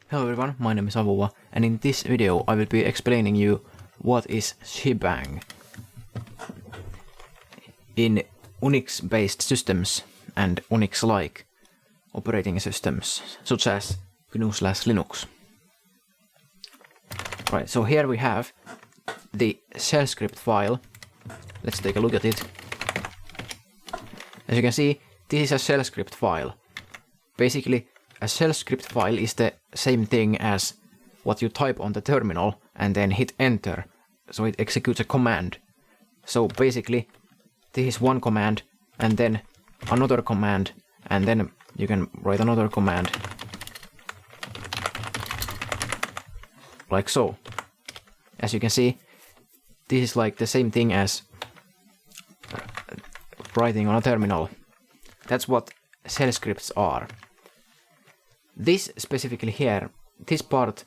Hello everyone, my name is Avuva, and in this video I will be explaining you what is SheBang in Unix-based systems and Unix-like operating systems, such as GNU+Linux. Right, so here we have the shell script file. Let's take a look at it. As you can see, this is a shell script file. Basically, a shell script file is the same thing as what you type on the terminal and then hit enter, so it executes a command. So basically, this is one command and then another command, and then you can write another command. Like so. As you can see, this is like the same thing as writing on a terminal. That's what shell scripts are. This specifically here, this part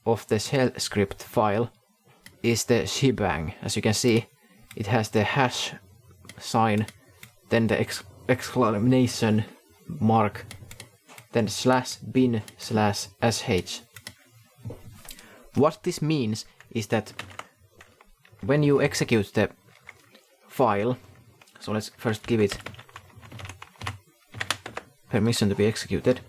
of the shell script file is the SheBang. As you can see, it has the hash sign, then the exclamation mark, then /bin/sh. What this means is that when you execute the file, so let's first give it permission to be executed.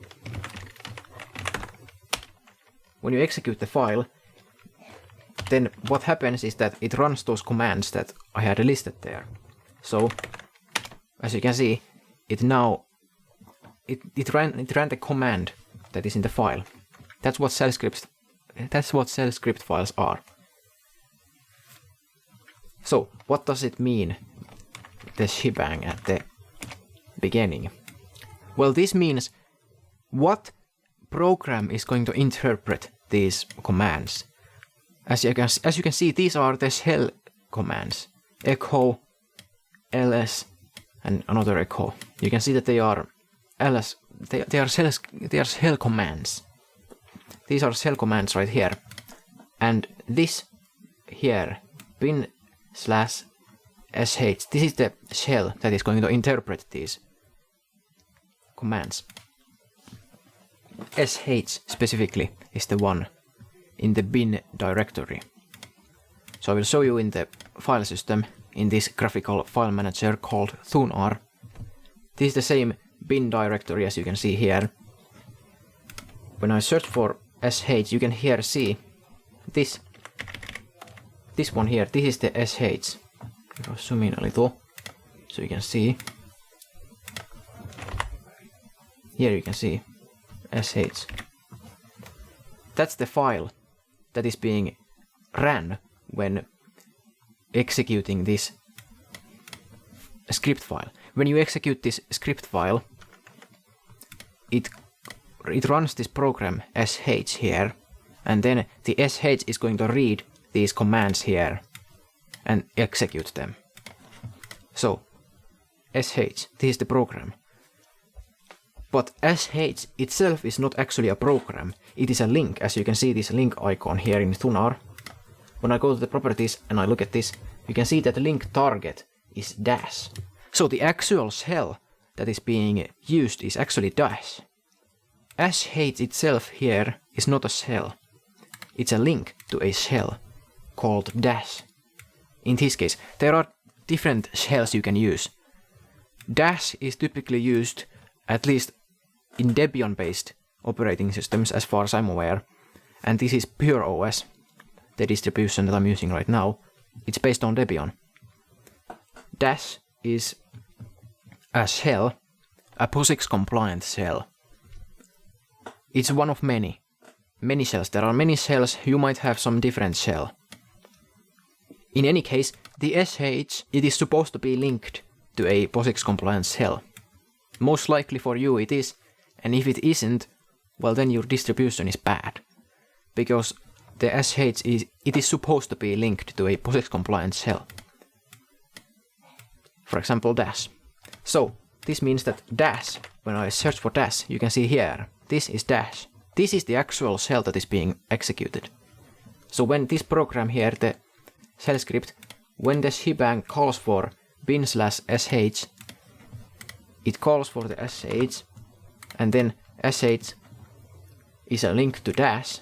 When you execute the file, then what happens is that it runs those commands that I had listed there. So, as you can see, it ran the command that is in the file. That's what shell script files are. So, what does it mean, the SheBang at the beginning? Well, this means what program is going to interpret these commands. As you can see, these are the shell commands: echo, ls, and another echo. You can see that they are ls. They are shell commands. These are shell commands right here, and this here bin/sh. This is the shell that is going to interpret these commands. sh specifically is the one in the bin directory. So I will show you in the file system in this graphical file manager called thunar. This is the same bin directory as you can see here. When I search for sh, you can here see this one here. This is the sh. I'll zoom in a little so you can see. Here you can see sh. That's the file that is being ran when executing this script file. When you execute this script file, it runs this program sh here, and then the sh is going to read these commands here and execute them. So sh, this is the program. But sh itself is not actually a program, it is a link, as you can see this link icon here in thunar. When I go to the properties and I look at this, you can see that the link target is dash. So the actual shell that is being used is actually dash. sh itself here is not a shell, it's a link to a shell called dash. In this case, there are different shells you can use. Dash is typically used, at least in Debian-based operating systems, as far as I'm aware, and this is Pure OS, the distribution that I'm using right now. It's based on Debian. Dash is a shell, a POSIX-compliant shell. It's one of many shells. There are many shells, you might have some different shell. In any case, the sh, it is supposed to be linked to a POSIX-compliant shell. Most likely for you it is, and if it isn't, well then your distribution is bad. Because the sh is supposed to be linked to a POSIX-compliant shell. For example, dash. So, this means that dash, when I search for dash, you can see here, this is dash. This is the actual shell that is being executed. So when this program here, the shell script, when the SheBang calls for bin/sh, it calls for the sh, and then sh is a link to dash,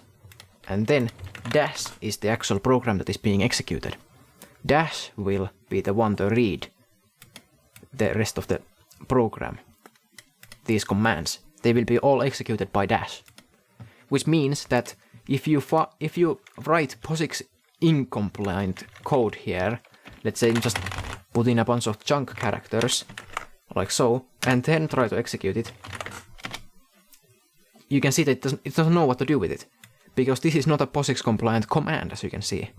and then dash is the actual program that is being executed. Dash will be the one to read the rest of the program. These commands, they will be all executed by dash. Which means that if you write POSIX incompliant code here, let's say just put in a bunch of chunk characters, like so, and then try to execute it, you can see that it doesn't know what to do with it. Because this is not a POSIX compliant command, as you can see.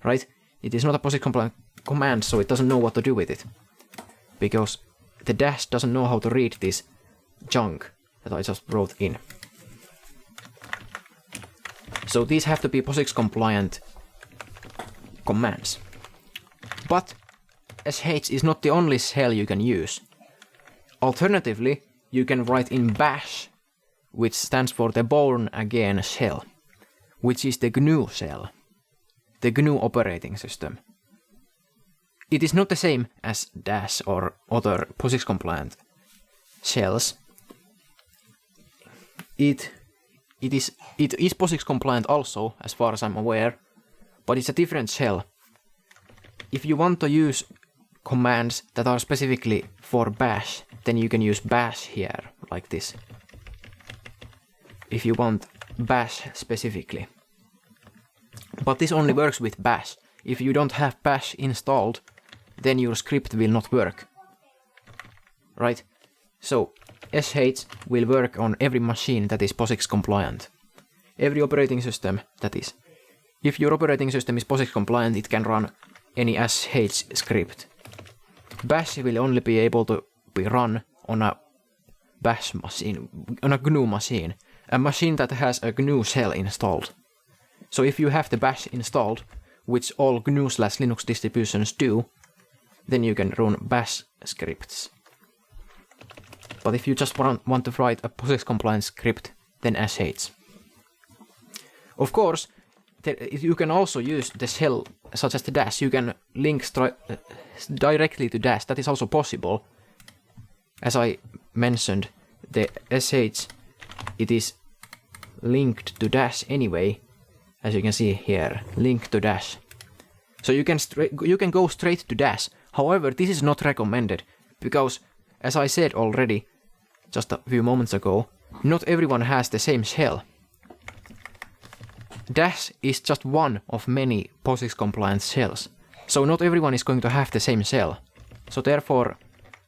Right? It is not a POSIX compliant command, so it doesn't know what to do with it. Because the dash doesn't know how to read this chunk that I just wrote in. So these have to be POSIX compliant commands. But sh is not the only shell you can use. Alternatively, you can write in bash, which stands for the Bourne again shell, which is the GNU shell, the GNU operating system. It is not the same as dash or other POSIX compliant shells. It is POSIX compliant also, as far as I'm aware, but it's a different shell. If you want to use commands that are specifically for bash, then you can use bash here, like this. If you want bash specifically. But this only works with bash. If you don't have bash installed, then your script will not work. Right? So sh will work on every machine that is POSIX compliant. Every operating system that is. If your operating system is POSIX compliant, it can run any sh script. Bash will only be able to be run on a bash machine, on a GNU machine. A machine that has a GNU shell installed. So if you have the bash installed, which all GNU/Linux distributions do, then you can run bash scripts. But if you just want to write a POSIX compliant script, then sh. Of course, you can also use the shell such as the dash. You can link directly to dash. That is also possible. As I mentioned, the sh, it is linked to dash anyway, as you can see here, link to dash. So you can go straight to dash. However, this is not recommended because, as I said already just a few moments ago, not everyone has the same shell. Dash is just one of many POSIX compliant shells, so not everyone is going to have the same shell. So therefore,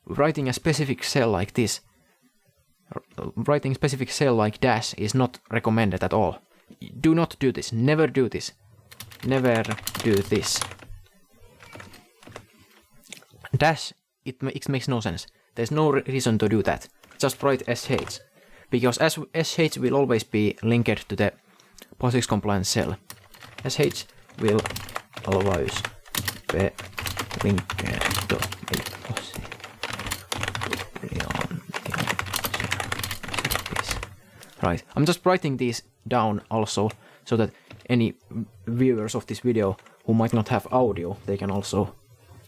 writing a specific shell like this, writing specific shell like dash is not recommended at all. Do not do this. Never do this. Never do this. Dash, it makes no sense. There's no reason to do that. Just write sh. Because sh will always be linked to the POSIX compliant shell. Sh will always be linked to a POSIX. Right, I'm just writing these down also, so that any viewers of this video who might not have audio, they can also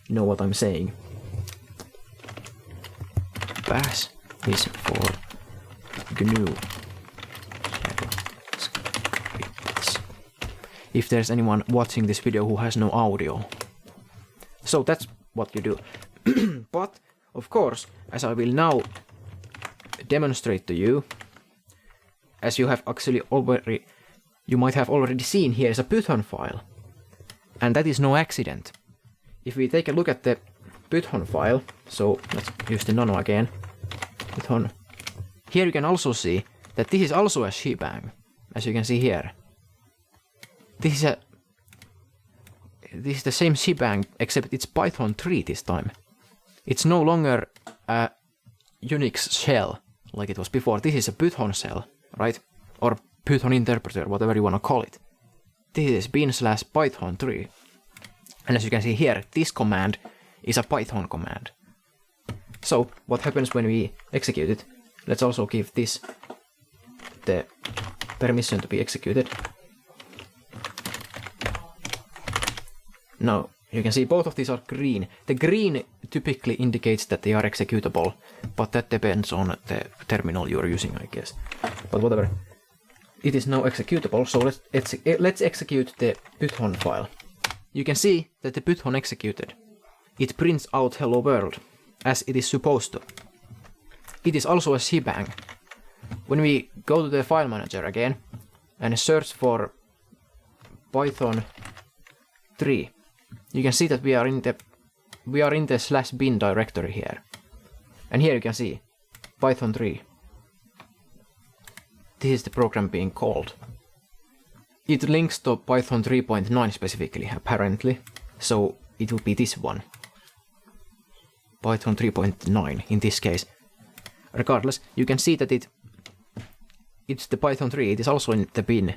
know what I'm saying. Bash is for GNU scripts. If there's anyone watching this video who has no audio. So that's what you do. But, of course, as I will now demonstrate to you, as you have actually already, you might have already seen, here is a Python file. And that is no accident. If we take a look at the Python file, so let's use the nano again, Python. Here you can also see that this is also a SheBang, as you can see here. This is the same SheBang, except it's Python 3 this time. It's no longer a Unix shell like it was before. This is a Python shell. Right? Or Python interpreter, whatever you want to call it. This is bin/python 3. And as you can see here, this command is a Python command. So, what happens when we execute it? Let's also give this the permission to be executed. Now, you can see both of these are green. The green typically indicates that they are executable, but that depends on the terminal you're using, I guess. But whatever. it is now executable, so let's execute the Python file. You can see that the Python executed. It prints out hello world, as it is supposed to. It is also a SheBang. When we go to the file manager again and search for Python 3, you can see that we are in the /bin directory here. And here you can see Python 3. This is the program being called. It links to Python 3.9 specifically, apparently, so it will be this one. Python 3.9 in this case. Regardless, you can see that it's the Python 3, it is also in the bin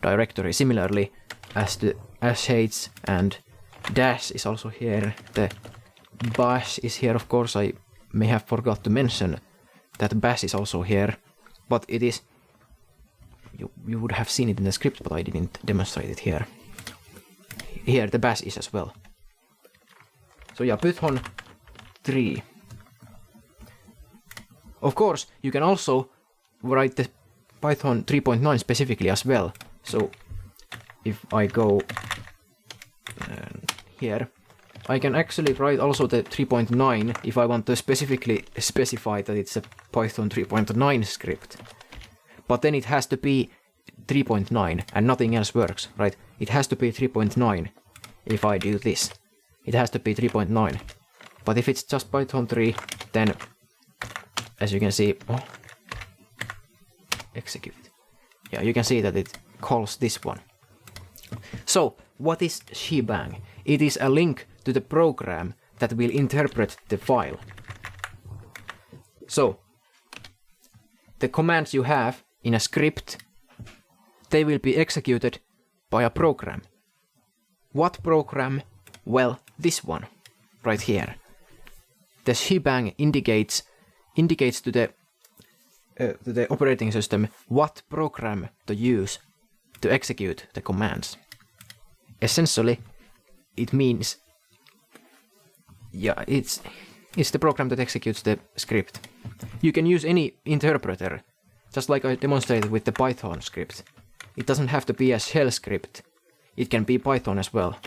directory, similarly as the sh and dash is also here. The bash is here, of course. I may have forgot to mention that bash is also here, but it is, you would have seen it in the script, but I didn't demonstrate it here. Here the bash is as well. So yeah, Python 3. Of course, you can also write the Python 3.9 specifically as well. So if I go here, I can actually write also the 3.9 if I want to specifically specify that it's a Python 3.9 script. But then it has to be 3.9 and nothing else works, right? It has to be 3.9 if I do this. It has to be 3.9. But if it's just Python 3, then as you can see, execute. Yeah, you can see that it calls this one. So, what is SheBang? It is a link to the program that will interpret the file. So, the commands you have in a script, they will be executed by a program. What program? Well, this one, right here. The SheBang indicates to the operating system what program to use to execute the commands. Essentially, it means, yeah, it's the program that executes the script. You can use any interpreter, just like I demonstrated with the Python script. It doesn't have to be a shell script. It can be Python as well.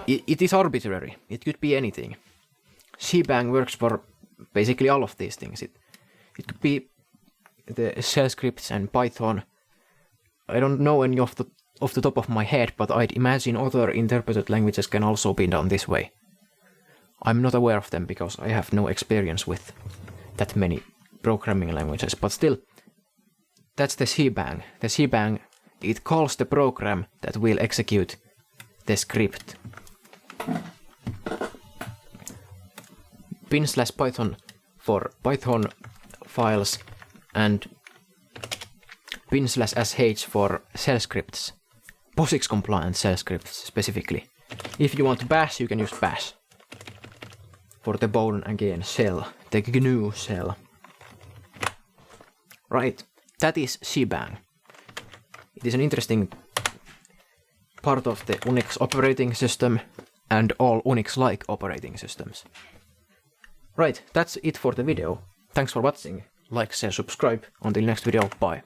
It is arbitrary. It could be anything. SheBang works for basically all of these things. It could be the shell scripts and Python. I don't know any off the top of my head, but I'd imagine other interpreted languages can also be done this way. I'm not aware of them because I have no experience with that many programming languages, but still, that's the SheBang. The SheBang, it calls the program that will execute the script. bin/python for Python files and bin/sh for shell scripts. POSIX compliant shell scripts specifically. If you want bash, you can use bash. For the Bourne again shell, the GNU shell. Right, that is SheBang. It is an interesting part of the Unix operating system and all Unix-like operating systems. Right, that's it for the video. Thanks for watching. Like, share, subscribe. Until next video, bye.